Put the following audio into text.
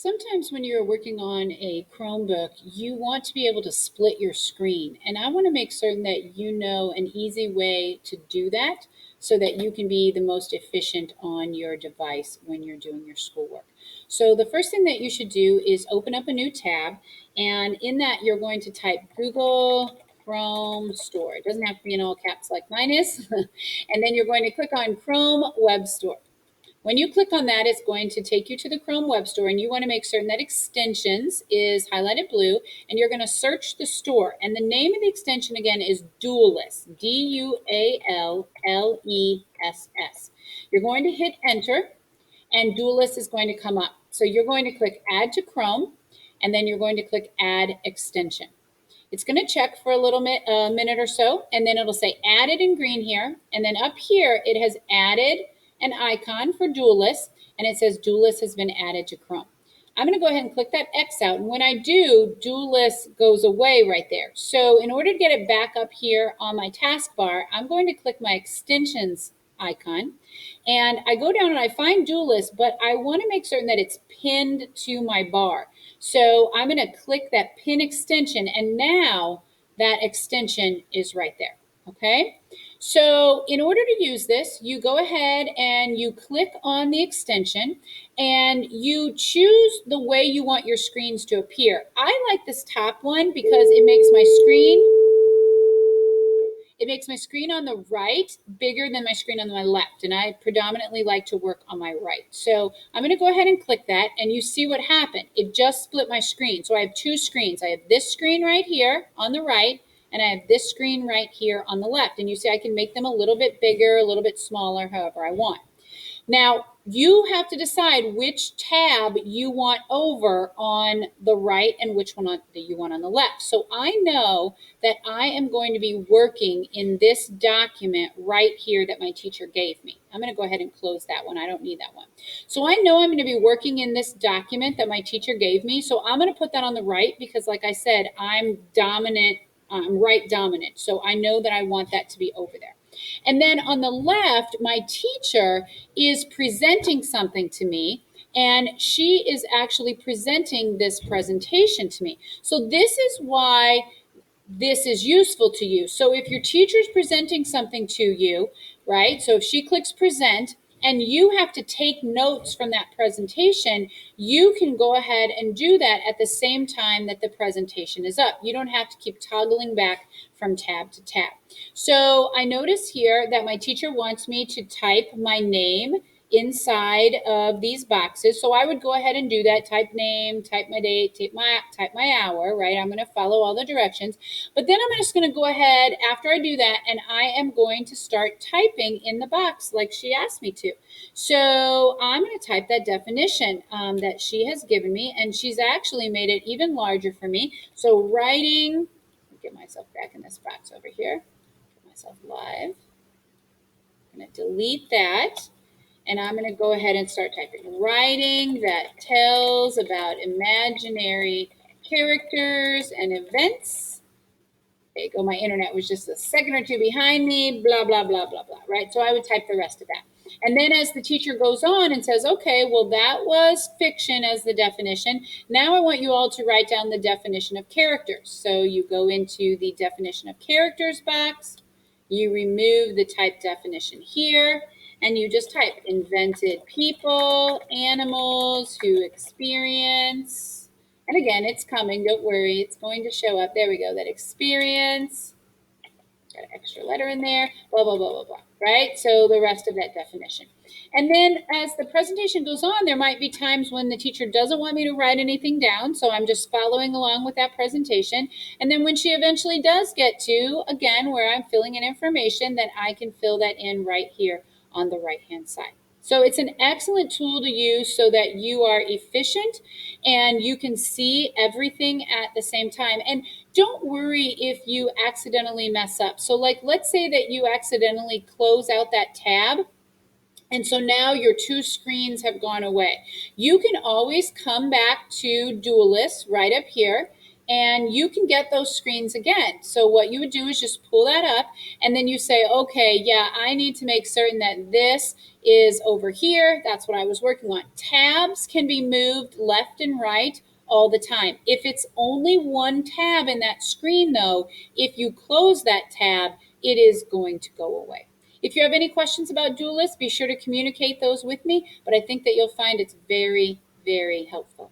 Sometimes when you're working on a Chromebook, you want to be able to split your screen. And I want to make certain that you know an easy way to do that so that you can be the most efficient on your device when you're doing your schoolwork. So the first thing that you should do is open up a new tab. And in that, you're going to type Google Chrome Store. It doesn't have to be in all caps like mine is. And then you're going to click on Chrome Web Store. When you click on that, it's going to take you to the Chrome Web Store, and you want to make certain that extensions is highlighted blue, and you're going to search the store. And the name of the extension again is Dualless, Dualless. You're going to hit enter, and Dualless is going to come up. So you're going to click Add to Chrome, and then you're going to click Add Extension. It's going to check for a little minute or so, and then it'll say added in green here. And then up here, it has added an icon for Dualless, and it says Dualless has been added to Chrome. I'm going to go ahead and click that X out. And when I do, Dualless goes away right there. So in order to get it back up here on my taskbar, I'm going to click my extensions icon. And I go down and I find Dualless, but I want to make certain that it's pinned to my bar. So I'm going to click that pin extension, and now that extension is right there, okay? So in order to use this, you go ahead and you click on the extension, and you choose the way you want your screens to appear. I like this top one because it makes my screen on the right bigger than my screen on my left, and I predominantly like to work on my right. So I'm going to go ahead and click that, and you see what happened. It just split my screen. So I have two screens. I have this screen right here on the right, and I have this screen right here on the left. And you see I can make them a little bit bigger, a little bit smaller, however I want. Now, you have to decide which tab you want over on the right and which one that you want on the left. So I know that I am going to be working in this document right here that my teacher gave me. I'm going to go ahead and close that one. I don't need that one. So I know I'm going to be working in this document that my teacher gave me. So I'm going to put that on the right because, like I said, I'm dominant. I'm right dominant. So I know that I want that to be over there. And then on the left, my teacher is presenting something to me, and she is actually presenting this presentation to me. So this is why this is useful to you. So if your teacher is presenting something to you, right? So if she clicks present, and you have to take notes from that presentation, you can go ahead and do that at the same time that the presentation is up. You don't have to keep toggling back from tab to tab. So I notice here that my teacher wants me to type my name inside of these boxes. So I would go ahead and do that, type name, type my date, type my hour, right? I'm going to follow all the directions. But then I'm just going to go ahead after I do that, and I am going to start typing in the box like she asked me to. So I'm going to type that definition that she has given me, and she's actually made it even larger for me. So writing, get myself back in this box over here, get myself live. I'm going to delete that. And I'm going to go ahead and start typing. Writing that tells about imaginary characters and events. There you go. My internet was just a second or two behind me, blah, blah, blah, blah, blah, right? So I would type the rest of that. And then as the teacher goes on and says, okay, well, that was fiction as the definition. Now I want you all to write down the definition of characters. So you go into the definition of characters box. You remove the type definition here. And you just type invented people, animals who experience, and again, it's coming, don't worry, it's going to show up. There we go, that experience, got an extra letter in there, blah, blah, blah, blah, blah, right? So the rest of that definition. And then as the presentation goes on, there might be times when the teacher doesn't want me to write anything down, so I'm just following along with that presentation. And then when she eventually does get to, again, where I'm filling in information, then I can fill that in right here on the right-hand side. So it's an excellent tool to use so that you are efficient and you can see everything at the same time. And don't worry if you accidentally mess up. So like, let's say that you accidentally close out that tab, and so now your two screens have gone away. You can always come back to Dualless right up here, and you can get those screens again. So what you would do is just pull that up, and then you say, okay, yeah, I need to make certain that this is over here. That's what I was working on. Tabs can be moved left and right all the time. If it's only one tab in that screen though, if you close that tab, it is going to go away. If you have any questions about Dualless, be sure to communicate those with me, but I think that you'll find it's very, very helpful.